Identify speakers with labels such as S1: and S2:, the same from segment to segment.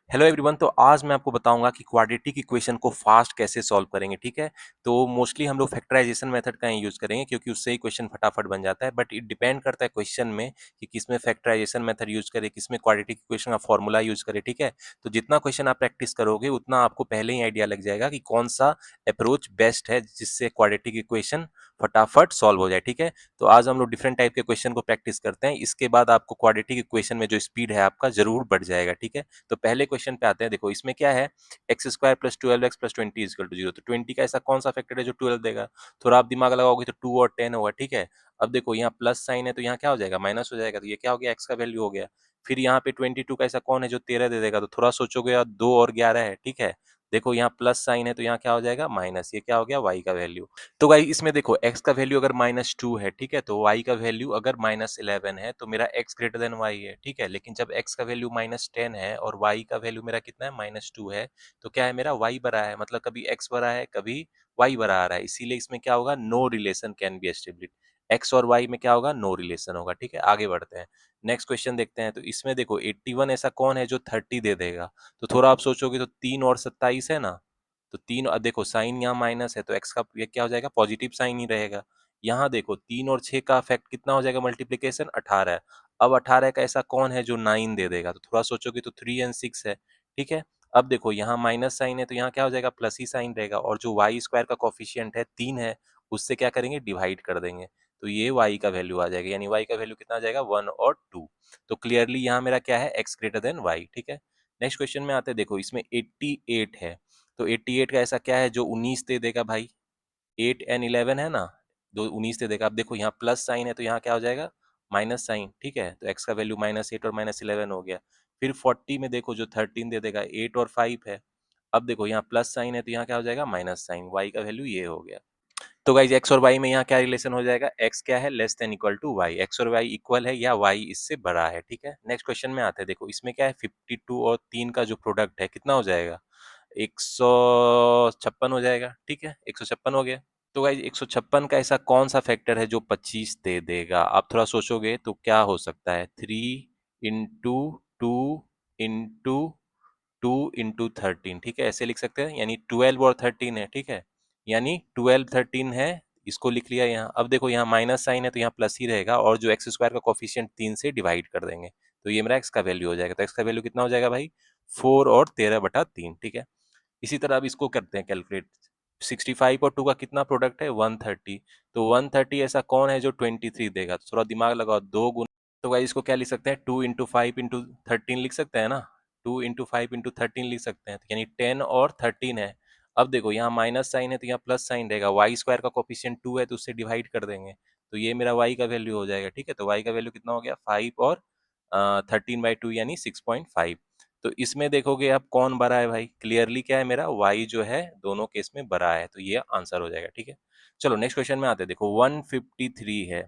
S1: Hello everyone. तो आज मैं आपको बताऊंगा कि क्वाड्रेटिक इक्वेशन को फास्ट कैसे सॉल्व करेंगे। ठीक है, तो मोस्टली हम लोग फैक्टराइजेशन मेथड का ही यूज करेंगे क्योंकि उससे ही क्वेश्चन फटाफट बन जाता है। बट इट डिपेंड करता है क्वेश्चन में कि किसमें फैक्टराइजेशन मेथड यूज करें, किसमें क्वाड्रेटिक इक्वेशन का फॉर्मूला यूज करें। ठीक है, तो जितना क्वेश्चन आप प्रैक्टिस करोगे उतना आपको पहले ही आइडिया लग जाएगा कि कौन सा अप्रोच बेस्ट है जिससे क्वाड्रेटिक इक्वेशन फटाफट सॉल्व हो जाए। ठीक है, तो आज हम लोग डिफरेंट टाइप के क्वेश्चन को प्रैक्टिस करते हैं। इसके बाद आपको क्वाड्रेटिक इक्वेशन में जो स्पीड है आपका जरूर बढ़ जाएगा। ठीक है, तो पहले क्वेश्चन पे आते हैं। देखो इसमें क्या है, x square plus 12x plus 20 equal to 0। तो 20 का ऐसा कौन सा फैक्टर है जो 12 देगा? थोड़ा आप दिमाग लगाओगे तो 2 और 10 होगा। ठीक है, अब देखो यहाँ प्लस साइन है तो यहाँ क्या हो जाएगा, माइनस हो जाएगा। तो ये क्या हो गया, एक्स का वैल्यू हो गया। फिर यहाँ पे 22 का ऐसा कौन है जो 13 दे देगा? तो थोड़ा सोचोगे यार, 2 और 11 है। ठीक है, देखो यहाँ प्लस साइन है तो यहाँ क्या हो जाएगा, माइनस। ये क्या हो गया, वाई का वैल्यू। तो गाइस इसमें देखो x का वैल्यू अगर -2 है, ठीक है, तो y का वैल्यू अगर -11 है तो मेरा x ग्रेटर देन y है। ठीक है, लेकिन जब x का वैल्यू -10 है और y का वैल्यू मेरा कितना है, -2 है, तो क्या है, मेरा y बड़ा है। मतलब कभी x बड़ा है, कभी y बड़ा आ रहा है। इसीलिए इसमें क्या होगा, no relation can be established. x और y में क्या होगा, नो रिलेशन होगा। ठीक है, आगे बढ़ते हैं, नेक्स्ट क्वेश्चन देखते हैं। तो इसमें देखो 81 ऐसा कौन है जो 30 दे देगा? तो थोड़ा आप सोचोगे तो 3 और 27 है ना, तो 3 देखो साइन यहाँ माइनस है तो x का ये क्या हो जाएगा, पॉजिटिव साइन ही रहेगा। यहाँ देखो 3 और 6 का इफेक्ट कितना हो जाएगा, मल्टीप्लीकेशन 18 है। अब 18 का ऐसा कौन है जो 9 दे देगा? तो थोड़ा सोचोगे तो 3 एंड 6 है। ठीक है, अब देखो यहाँ माइनस साइन है तो यहाँ क्या हो जाएगा, प्लस ही साइन रहेगा। और जो वाई स्क्वायर का कोफिशियंट है 3 है, उससे क्या करेंगे, डिवाइड कर देंगे। तो ये y का वैल्यू आ जाएगा, यानी y का वैल्यू कितना आ जाएगा, 1 और 2। तो क्लियरली यहाँ मेरा क्या है, x ग्रेटर देन y। ठीक है, नेक्स्ट क्वेश्चन में आते हैं। देखो इसमें 88 है, तो 88 का ऐसा क्या है जो 19 दे देगा भाई? 8 एंड 11 है ना, दो 19 दे देगा। अब देखो यहाँ प्लस साइन है तो यहाँ क्या हो जाएगा, माइनस साइन। ठीक है, तो x का वैल्यू -8 और -11 हो गया। फिर 40 में देखो जो 13 दे देगा, 8 और 5 है। अब देखो यहाँ प्लस साइन है तो यहाँ क्या हो जाएगा, माइनस साइन। y का वैल्यू ये हो गया। तो गाइज x और y में यहाँ क्या रिलेशन हो जाएगा, x क्या है, less than equal to y। x और y इक्वल है या y इससे बड़ा है। ठीक है, नेक्स्ट क्वेश्चन में आते हैं। देखो इसमें क्या है, 52 और 3 का जो प्रोडक्ट है कितना हो जाएगा, 156 हो जाएगा। ठीक है, 156 हो गया। तो गाइज 156 का ऐसा कौन सा फैक्टर है जो 25 दे देगा? आप थोड़ा सोचोगे तो क्या हो सकता है, 3 इंटू 2 इंटू 2 इंटू 13। ठीक है, ऐसे लिख सकते हैं, यानी 12 और 13 है। ठीक है, यानी 12 13 है, इसको लिख लिया यहाँ। अब देखो यहाँ माइनस साइन है तो यहाँ प्लस ही रहेगा, और जो एक्स स्क्वायर का कोफिशियंट 3 से डिवाइड कर देंगे तो ये मेरा एक्स का वैल्यू हो जाएगा। तो एक्स का वैल्यू कितना हो जाएगा भाई, 4 और 13/3। ठीक है, इसी तरह अब इसको करते हैं कैलकुलेट। 65 और 2 का कितना प्रोडक्ट है, 130। तो 130 ऐसा कौन है जो 23 देगा? तो थोड़ा दिमाग लगाओ, दो गुना। तो भाई इसको क्या लिख सकते हैं, 2 इंटू 5 इंटू 13 लिख सकते हैं ना, 2 इंटू 5 इंटू 13 लिख सकते हैं, तो यानी 10 और 13 है। अब देखो यहाँ माइनस साइन है तो यहाँ प्लस साइन रहेगा, वाई स्क्वायर का कोफिशियंट 2 है तो उससे डिवाइड कर देंगे, तो ये मेरा वाई का वैल्यू हो जाएगा। ठीक है, तो वाई का वैल्यू कितना हो गया, 5 और 13/2 यानी 6.5। तो इसमें देखोगे अब कौन बड़ा है भाई, क्लियरली क्या है, मेरा y जो है दोनों केस में बड़ा है, तो ये आंसर हो जाएगा। ठीक है, चलो नेक्स्ट क्वेश्चन में आते हैं। देखो 153 है।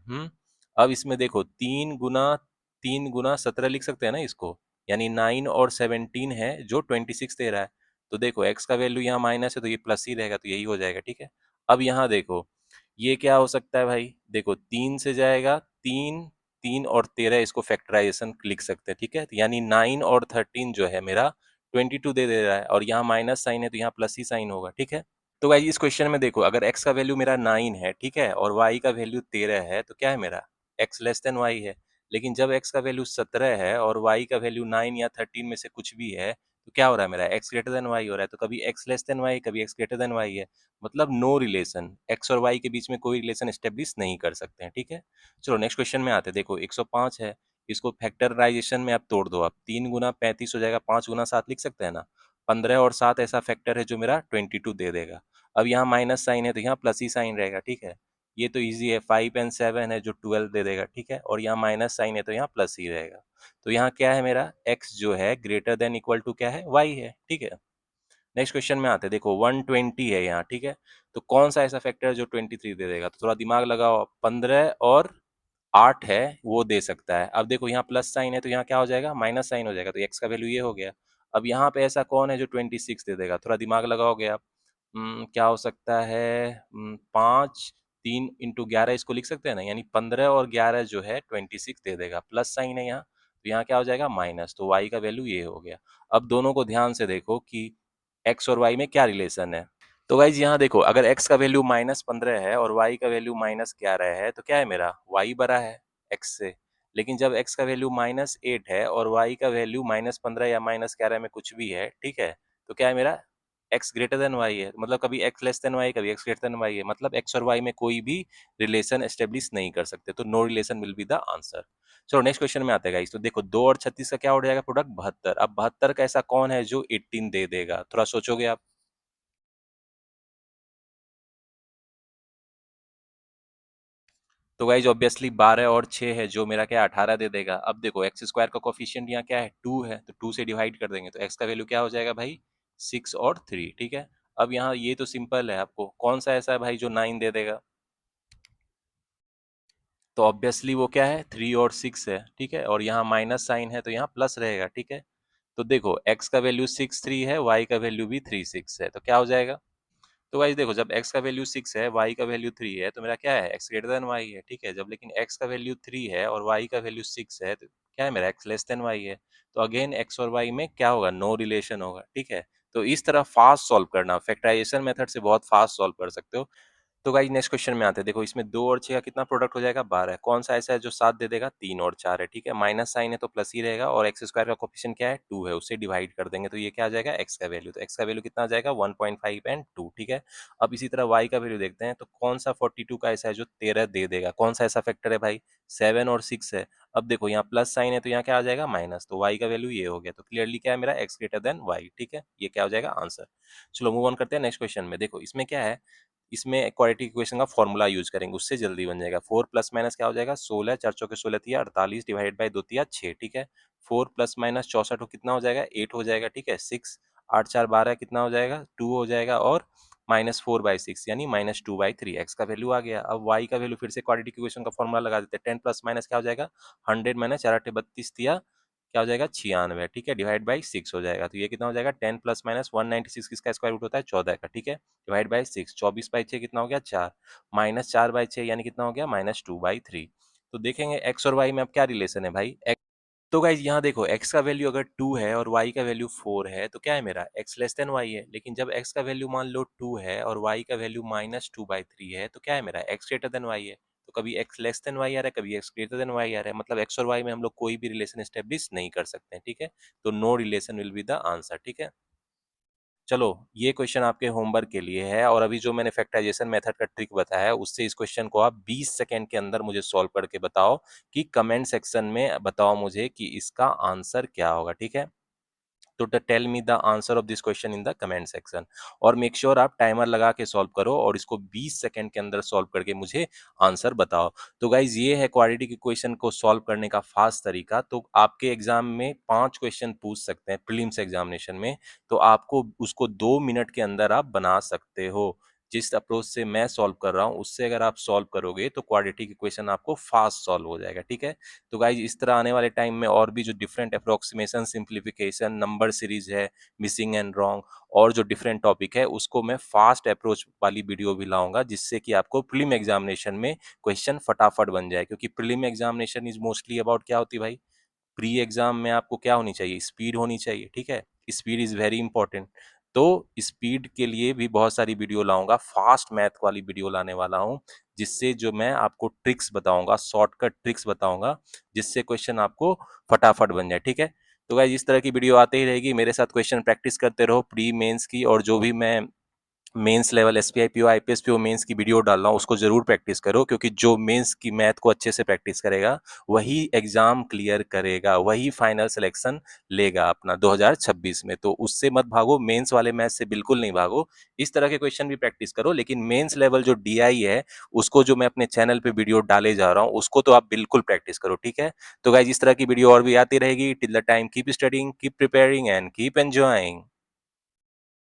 S1: अब इसमें देखो 3 गुना 17 लिख सकते हैं ना इसको, यानी 9 और 17 है जो 26 दे रहा है। तो देखो x का वैल्यू यहाँ माइनस है तो ये प्लस ही रहेगा, तो यही हो जाएगा। ठीक है, अब यहाँ देखो ये क्या हो सकता है भाई, देखो 3 से जाएगा 3, 3 और 13 इसको फैक्टराइजेशन लिख सकते हैं। ठीक है, तो यानी 9 और 13 जो है मेरा 22 दे रहा है, और यहाँ माइनस साइन है तो यहाँ प्लस ही साइन होगा। ठीक है, तो भाई इस क्वेश्चन में देखो अगर x का वैल्यू मेरा 9 है, ठीक है, और y का वैल्यू 13 है, तो क्या है मेरा, x लेस देन y है। लेकिन जब x का वैल्यू 17 है और y का वैल्यू 9 या 13 में से कुछ भी है, तो क्या हो रहा है, मेरा x ग्रेटर देन y हो रहा है। तो कभी x लेस देन y, कभी x ग्रेटर देन y है, मतलब नो रिलेशन, x और y के बीच में कोई रिलेशन एस्टेब्लिश नहीं कर सकते हैं। ठीक है, चलो नेक्स्ट क्वेश्चन में आते हैं। देखो 105 है, इसको फैक्टराइजेशन में आप तोड़ दो, आप 3 गुना 35 हो जाएगा, 5 गुना 7 लिख सकते हैं ना। 15 और 7 ऐसा फैक्टर है जो मेरा 22 दे देगा। अब यहाँ माइनस साइन है तो यहाँ प्लस ही साइन रहेगा। ठीक है, ये तो इजी है, 5 एंड 7 है जो 12 दे देगा। ठीक है, और यहाँ माइनस साइन है तो यहाँ प्लस ही रहेगा। तो यहाँ क्या है, मेरा x जो है ग्रेटर देन इक्वल टू क्या है, y है। ठीक है, नेक्स्ट क्वेश्चन में आते हैं। देखो 120 है यहाँ। ठीक है, तो कौन सा ऐसा फैक्टर है जो 23 दे देगा? तो थोड़ा दिमाग लगाओ, 15 और 8 है वो दे सकता है। अब देखो यहाँ प्लस साइन है तो यहाँ क्या हो जाएगा, माइनस साइन हो जाएगा, तो x का वैल्यू ये हो गया। अब यहाँ पे ऐसा कौन है जो 26 दे देगा? थोड़ा दिमाग लगाओगे आप, क्या हो सकता है, 5, 3 इंटू 11 इसको लिख सकते हैं ना, यानी 15 और 11 जो है 26 दे देगा, प्लस साइन है यहाँ। तो यहाँ क्या हो जाएगा माइनस, तो y का वैल्यू ये हो गया। अब दोनों को ध्यान से देखो कि x और y में क्या रिलेशन है। तो गाइज यहाँ देखो, अगर x का वैल्यू -15 है और y का वैल्यू -11 है तो क्या है मेरा, y बड़ा है x से। लेकिन जब x का वैल्यू -8 है और y का वैल्यू -15 या -11 में कुछ भी है, ठीक है, तो क्या है मेरा, x ग्रेटर देन y है। मतलब कभी x लेस देन y, कभी x ग्रेटर देन y है, मतलब x और y में कोई भी रिलेशन एस्टेब्लिश नहीं कर सकते, तो no relation will be the answer. चलो नेक्स्ट क्वेश्चन में आते हैं गाइस। तो देखो 2 और 36 का क्या हो जाएगा प्रोडक्ट, 72। अब 72 का ऐसा कौन है जो 18 दे देगा, थोड़ा सोचोगे आप। तो गाइज ऑब्वियसली 12 और 6 है जो मेरा क्या 18 दे देगा। अब देखो एक्स स्क्वायर का कोफिशिएंट यहाँ क्या है, 2 है, तो 2 से डिवाइड कर देंगे तो एक्स का वैल्यू क्या हो जाएगा भाई, 6 और 3, ठीक है। अब यहाँ ये तो सिंपल है, आपको कौन सा ऐसा है भाई जो 9 दे देगा, तो ऑब्वियसली वो क्या है, 3 और 6 है, ठीक है, और यहाँ माइनस साइन है तो यहाँ प्लस रहेगा, ठीक है। तो देखो x का वैल्यू 6 3 है, y का वैल्यू भी 3 6 है, तो क्या हो जाएगा। तो गाइस देखो, जब x का वैल्यू 6 है, y का वैल्यू 3 है, तो मेरा क्या है, x ग्रेटर देन y है, ठीक है। जब लेकिन x का वैल्यू 3 है और y का वैल्यू 6 है, तो क्या है मेरा, x लेस देन y है। तो अगेन x और y में क्या होगा, नो रिलेशन होगा, ठीक है। तो इस तरह फास्ट सॉल्व करना, फैक्टराइजेशन मेथड से बहुत फास्ट सॉल्व कर सकते हो। तो गाइस नेक्स्ट क्वेश्चन में आते हैं। देखो इसमें 2 और 6 का कितना प्रोडक्ट हो जाएगा, 12। कौन सा ऐसा है जो 7 दे देगा, 3 और 4 है, ठीक है। माइनस साइन है तो प्लस ही रहेगा, और एक्स स्क्वायर का कोफिशिएंट क्या है, 2 है, उससे डिवाइड कर देंगे तो ये क्या आ जाएगा, एक्स का वैल्यू। तो एक्स का वैल्यू कितना आ जाएगा, 1.5 एंड 2, ठीक है। अब इसी तरह वाई का वैल्यू देखते हैं, तो कौन सा 42 का ऐसा है जो 13 दे देगा, कौन सा ऐसा फैक्टर है भाई, 7 और 6 है। अब देखो यहाँ प्लस साइन है तो यहाँ क्या आ जाएगा, माइनस, तो वाई का वैल्यू ये हो गया। तो क्लियरली क्या है मेरा, एक्स ग्रेटर देन वाई, ठीक है, ये क्या हो जाएगा आंसर। चलो मूव ऑन करते हैं नेक्स्ट क्वेश्चन में। देखो इसमें क्या है, इसमें क्वाड्रेटिक इक्वेशन का फॉर्मूला यूज करेंगे, उससे जल्दी बन जाएगा। 4 प्लस माइनस क्या हो जाएगा, 16, 4 चौके 16 तिया 48 डिवाइड बाई 2 तिया 6, ठीक है। 4 प्लस माइनस 64 कितना हो जाएगा, 8 हो जाएगा, ठीक है। 6 8 4 12 कितना हो जाएगा, 2 हो जाएगा, और -4/6 यानी -2/3, एक्स का वैल्यू आ गया। अब वाई का वैल्यू फिर से क्वाड्रेटिक इक्वेशन का फॉर्मूला लगा देते हैं। 10 प्लस माइनस क्या हो जाएगा, 100 माइनस 4 8 32 तिया क्या हो जाएगा, 96, ठीक है, डिवाइड बाई 6 हो जाएगा। तो ये कितना हो जाएगा, 10 प्लस माइनस 196 किसका स्क्वायर रूट होता है, 14 का, ठीक है, डिवाइड बाई 6। 24/6 कितना हो गया, 4, -4/6 यानी कितना हो गया, -2/3। तो देखेंगे एक्स और वाई में अब क्या रिलेशन है भाई। तो गाइज यहाँ देखो, x का वैल्यू अगर 2 है और y का वैल्यू 4 है तो क्या है मेरा, x लेस देन y है। लेकिन जब x का वैल्यू मान लो 2 है और y का वैल्यू -2/3 है तो क्या है मेरा, x ग्रेटर देन y है। तो कभी x लेस देन y आ रहा है, कभी x ग्रेटर देन y आ रहा है, मतलब x और y में हम लोग कोई भी रिलेशन एस्टेब्लिश नहीं कर सकते हैं, ठीक है। तो no relation will be the answer, ठीक है। चलो ये क्वेश्चन आपके होमवर्क के लिए है, और अभी जो मैंने फैक्टराइजेशन मेथड का ट्रिक बताया है उससे इस क्वेश्चन को आप 20 सेकंड के अंदर मुझे सॉल्व करके बताओ, कि कमेंट सेक्शन में बताओ मुझे कि इसका आंसर क्या होगा, ठीक है। तो tell me the answer of this question in the comment section, और मेक श्योर आप टाइमर लगा के सॉल्व करो और इसको 20 सेकंड के अंदर सॉल्व करके मुझे आंसर बताओ। तो गाइज ये है क्वाड्रेटिक इक्वेशन को सॉल्व करने का फास्ट तरीका। तो आपके एग्जाम में 5 क्वेश्चन पूछ सकते हैं प्रीलिम्स एग्जामिनेशन में, तो आपको उसको 2 मिनट के अंदर आप बना सकते हो। जिस अप्रोच से मैं सॉल्व कर रहा हूँ उससे अगर आप सॉल्व करोगे तो क्वाड्रेटिक इक्वेशन आपको फास्ट सॉल्व हो जाएगा, ठीक है। तो गाइज इस तरह आने वाले टाइम में और भी जो different approximation, simplification, number series है, मिसिंग एंड रॉन्ग, और जो डिफरेंट टॉपिक है उसको मैं फास्ट अप्रोच वाली वीडियो भी लाऊंगा, जिससे कि आपको प्रीलिम एग्जामिनेशन में क्वेश्चन फटाफट बन जाए। क्योंकि prelim examination is mostly about क्या होती है भाई, प्री एग्जाम में आपको क्या होनी चाहिए, स्पीड होनी चाहिए, ठीक है। Speed is very important. तो स्पीड के लिए भी बहुत सारी वीडियो लाऊंगा, फास्ट मैथ वाली वीडियो लाने वाला हूँ, जिससे जो मैं आपको ट्रिक्स बताऊंगा, शॉर्टकट ट्रिक्स बताऊंगा, जिससे क्वेश्चन आपको फटाफट बन जाए, ठीक है। तो गाइस इस तरह की वीडियो आते ही रहेगी, मेरे साथ क्वेश्चन प्रैक्टिस करते रहो प्री मेंस की, और जो भी मैं mains level SBI PO IBPS PO mains की वीडियो डाल रहा हूँ उसको जरूर प्रैक्टिस करो, क्योंकि जो मेंस की मैथ को अच्छे से प्रैक्टिस करेगा वही एग्जाम क्लियर करेगा, वही फाइनल सिलेक्शन लेगा अपना 2026 में। तो उससे मत भागो, मेंस वाले मैथ से बिल्कुल नहीं भागो, इस तरह के क्वेश्चन भी प्रैक्टिस करो। लेकिन मेंस लेवल जो डीआई है उसको जो मैं अपने चैनल पे वीडियो डाले जा रहा हूँ उसको तो आप बिल्कुल प्रैक्टिस करो, ठीक है। तो गाइस इस तरह की वीडियो और भी आती रहेगी। Till the time keep studying, keep preparing and keep enjoying.